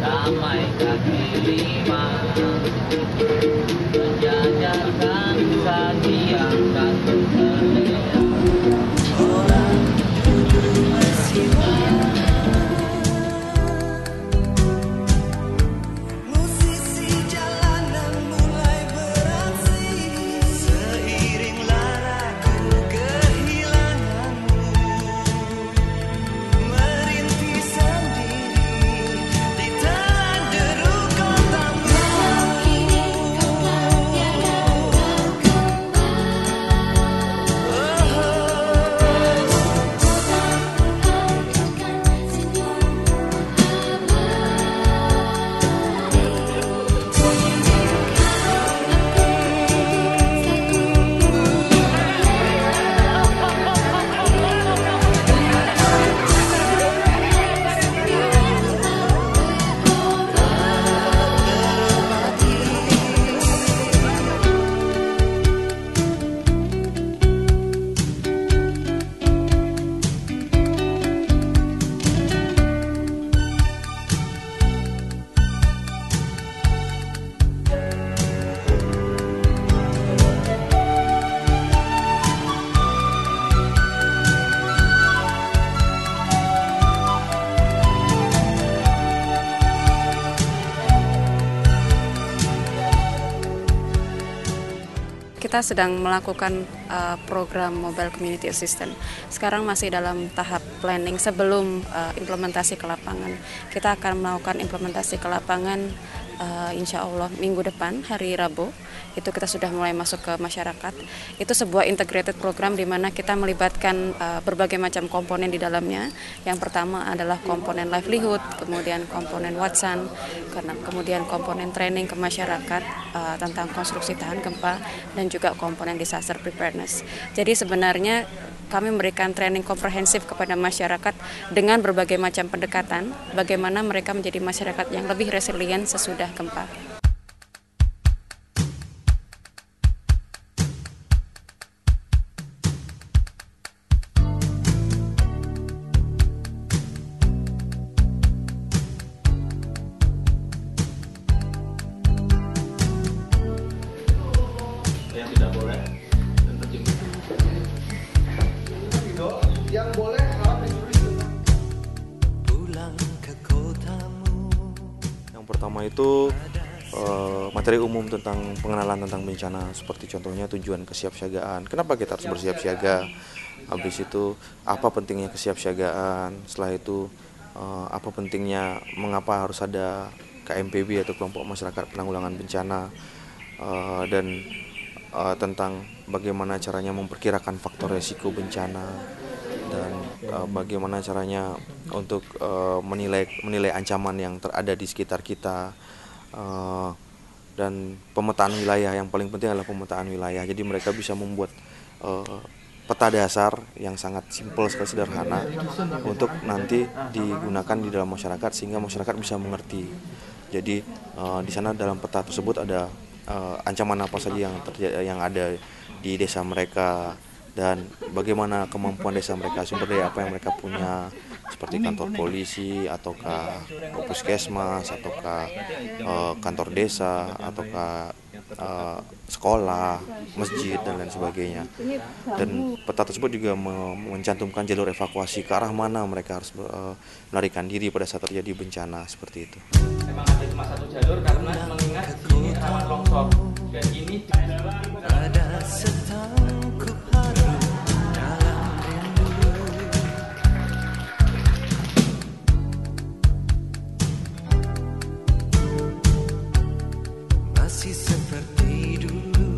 Damai kaki lima menjajarkan kaki yang gantung terlena. Orang duduk bersinar, musisi jalanan mulai beraksi. Seiring laraku kehilanganmu, merintih sendiri di telan deru kotamu. Kini kau tak tiada Kita sedang melakukan program Mobile Community Assistant. Sekarang masih dalam tahap planning sebelum implementasi ke lapangan. Kita akan melakukan implementasi ke lapangan insya Allah minggu depan, hari Rabu. Itu kita sudah mulai masuk ke masyarakat. Itu sebuah integrated program di mana kita melibatkan berbagai macam komponen di dalamnya. Yang pertama adalah komponen livelihood, kemudian komponen Watson, kemudian komponen training ke masyarakat tentang konstruksi tahan gempa, dan juga komponen disaster preparedness. Jadi sebenarnya kami memberikan training komprehensif kepada masyarakat dengan berbagai macam pendekatan, bagaimana mereka menjadi masyarakat yang lebih resilient sesudah gempa. Yang tidak boleh dan terjemah. Yang boleh harap ditulis. Pulang ke kotamu. Yang pertama itu materi umum tentang pengenalan tentang bencana, seperti contohnya tujuan kesiapsiagaan. Kenapa kita harus bersiap siaga? Habis itu apa pentingnya kesiapsiagaan? Setelah itu apa pentingnya, mengapa harus ada KMPB atau kelompok masyarakat penanggulangan bencana, dan tentang bagaimana caranya memperkirakan faktor resiko bencana, dan bagaimana caranya untuk menilai ancaman yang ada di sekitar kita, dan pemetaan wilayah. Yang paling penting adalah pemetaan wilayah. Jadi mereka bisa membuat peta dasar yang sangat simpel sekali, sederhana, untuk nanti digunakan di dalam masyarakat sehingga masyarakat bisa mengerti. Jadi di sana dalam peta tersebut ada ancaman apa saja yang ada di desa mereka, dan bagaimana kemampuan desa mereka, sumber daya apa yang mereka punya, seperti kantor polisi, ataukah puskesmas, ataukah kantor desa, ataukah sekolah, masjid, dan lain sebagainya. Dan peta tersebut juga mencantumkan jalur evakuasi, ke arah mana mereka harus melarikan diri pada saat terjadi bencana, seperti itu. Memang ada cuma satu jalur karena mengingat ini rawan longsor, dan ini Ada setangkup haru dalam rindu. Masih seperti dulu,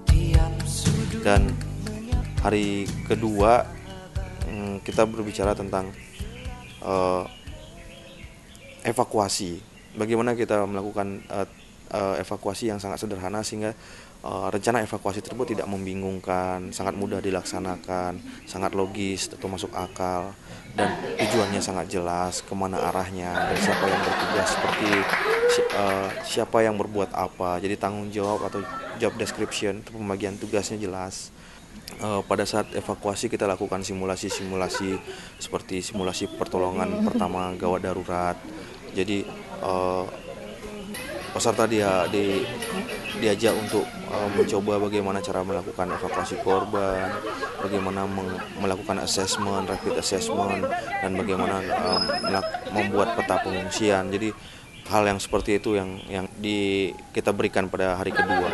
tiap sudut. Dan hari kedua kita berbicara tentang evakuasi. Bagaimana kita melakukan evakuasi yang sangat sederhana sehingga rencana evakuasi tersebut tidak membingungkan, sangat mudah dilaksanakan, sangat logis atau masuk akal, dan tujuannya sangat jelas, kemana arahnya, dan siapa yang bertugas, seperti siapa yang berbuat apa. Jadi tanggung jawab atau job description, pembagian tugasnya jelas. pada saat evakuasi kita lakukan simulasi-simulasi seperti simulasi pertolongan pertama gawat darurat. Jadi peserta diajak untuk mencoba bagaimana cara melakukan evakuasi korban, bagaimana melakukan assessment, rapid assessment, dan bagaimana membuat peta pengungsian. Jadi hal yang seperti itu yang kita berikan pada hari kedua.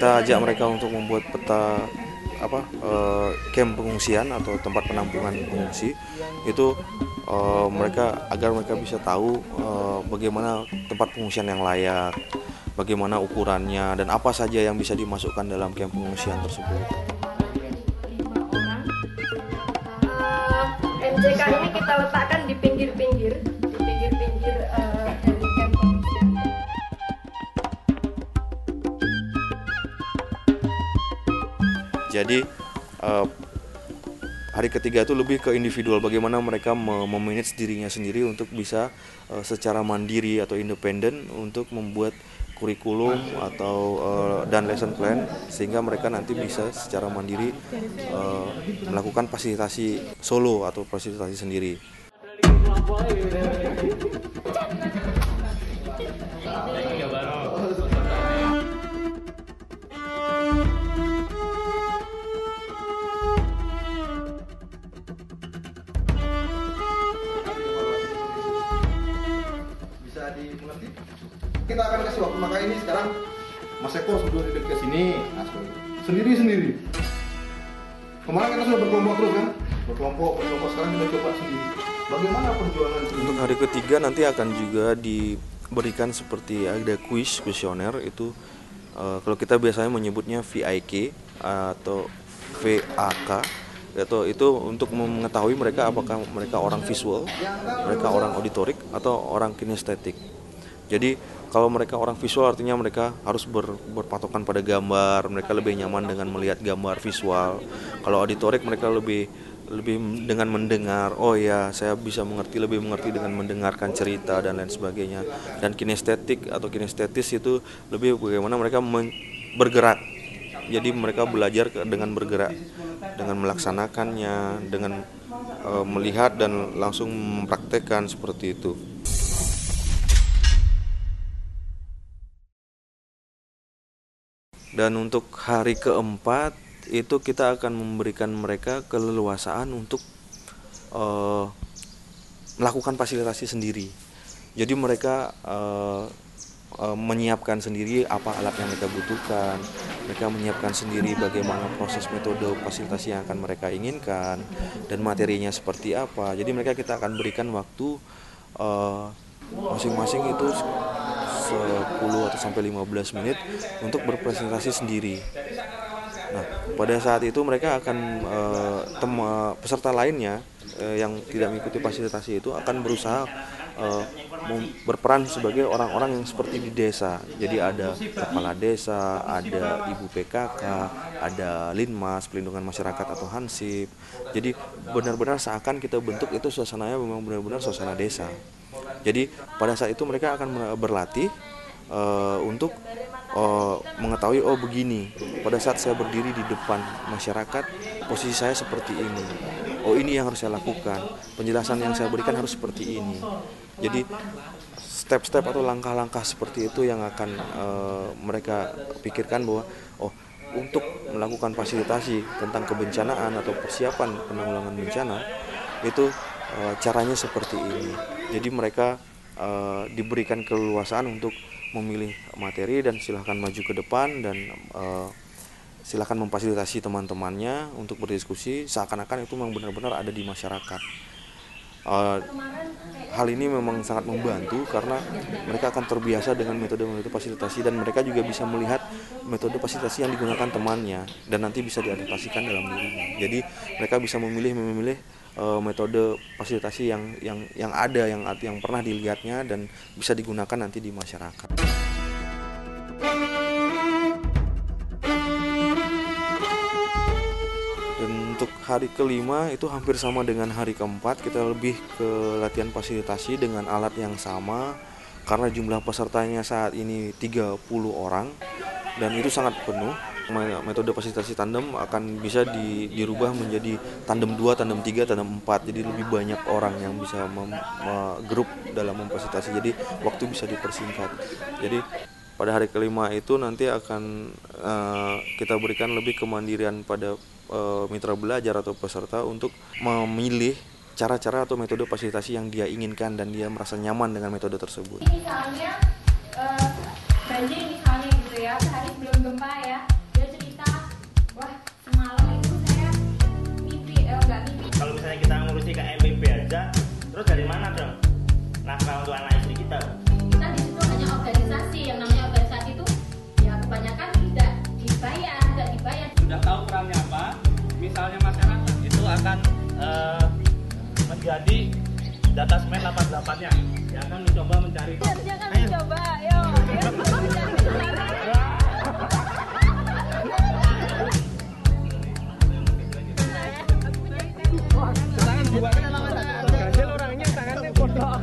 Kita ajak mereka untuk membuat peta camp pengungsian atau tempat penampungan pengungsi itu agar mereka bisa tahu bagaimana tempat pengungsian yang layak, bagaimana ukurannya dan apa saja yang bisa dimasukkan dalam camp pengungsian tersebut. MCK ini kita letakkan di pinggir-pinggir dari camp. Jadi hari ketiga itu lebih ke individual, bagaimana mereka memanage dirinya sendiri untuk bisa secara mandiri atau independen untuk membuat kurikulum atau dan lesson plan sehingga mereka nanti bisa secara mandiri melakukan fasilitasi solo atau fasilitasi sendiri. Kita akan kasih waktu, maka ini sekarang Mas Eko sudah di dekat sini sendiri. Kemarin kita sudah berkelompok terus kan, berkelompok sekarang kita coba sendiri. Bagaimana perjuangan sendiri? Untuk hari ketiga nanti akan juga diberikan seperti ada kuesioner itu kalau kita biasanya menyebutnya VIK atau VAK atau itu untuk mengetahui mereka apakah mereka orang visual, mereka orang auditorik atau orang kinestetik. Jadi kalau mereka orang visual artinya mereka harus berpatokan pada gambar, mereka lebih nyaman dengan melihat gambar visual. Kalau auditorik mereka lebih dengan mendengar. Oh ya, saya bisa lebih mengerti dengan mendengarkan cerita dan lain sebagainya. Dan kinestetik atau kinestetis itu lebih bagaimana mereka bergerak. Jadi mereka belajar dengan bergerak, dengan melaksanakannya, dengan melihat dan langsung mempraktekkan seperti itu. Dan untuk hari keempat itu kita akan memberikan mereka keleluasaan untuk melakukan fasilitasi sendiri. Jadi mereka menyiapkan sendiri apa alat yang mereka butuhkan, mereka menyiapkan sendiri bagaimana proses metode fasilitasi yang akan mereka inginkan dan materinya seperti apa. Jadi kita akan berikan waktu masing-masing itu 10 atau sampai 15 menit untuk berpresentasi sendiri. Nah, pada saat itu mereka akan peserta lainnya yang tidak mengikuti fasilitasi itu akan berusaha berperan sebagai orang-orang yang seperti di desa. Jadi ada kepala desa, ada ibu PKK, ada Linmas, pelindungan masyarakat atau Hansip. Jadi benar-benar seakan kita bentuk itu suasananya memang benar-benar suasana desa. Jadi pada saat itu mereka akan berlatih untuk mengetahui begini, pada saat saya berdiri di depan masyarakat posisi saya seperti ini, ini yang harus saya lakukan, penjelasan yang saya berikan harus seperti ini. Jadi step-step atau langkah-langkah seperti itu yang akan mereka pikirkan bahwa untuk melakukan fasilitasi tentang kebencanaan atau persiapan penanggulangan bencana itu caranya seperti ini. Jadi mereka diberikan keleluasaan untuk memilih materi dan silahkan maju ke depan dan silahkan memfasilitasi teman-temannya untuk berdiskusi seakan-akan itu memang benar-benar ada di masyarakat. Hal ini memang sangat membantu karena mereka akan terbiasa dengan metode-metode fasilitasi dan mereka juga bisa melihat metode fasilitasi yang digunakan temannya dan nanti bisa diadaptasikan dalam dirinya. Jadi mereka bisa memilih metode fasilitasi yang ada yang pernah dilihatnya dan bisa digunakan nanti di masyarakat. Untuk hari kelima itu hampir sama dengan hari keempat, kita lebih ke latihan fasilitasi dengan alat yang sama karena jumlah pesertanya saat ini 30 orang dan itu sangat penuh. Metode fasilitasi tandem akan bisa dirubah menjadi tandem 2, tandem 3, tandem 4, jadi lebih banyak orang yang bisa grup dalam memfasilitasi, jadi waktu bisa dipersingkat. Jadi pada hari kelima itu nanti akan kita berikan lebih kemandirian pada mitra belajar atau peserta untuk memilih cara-cara atau metode fasilitasi yang dia inginkan dan dia merasa nyaman dengan metode tersebut. Misalnya banjir misalnya gitu ya, sehari sebelum gempa ya, dia cerita, wah semalam itu saya mimpi, nggak mimpi. Kalau misalnya kita ngurusi KMPB aja, terus dari mana dong nafkah untuk anak istri kita? Kita di situ hanya organisasi, yang namanya organisasi itu ya kebanyakan tidak dibayar. Sudah tahu perannya apa, misalnya masyarakat itu akan Menjadi data semen 88-nya yang akan mencoba mencari. Jangan mencoba, ayo. Tangan dua, orangnya tangannya kodok.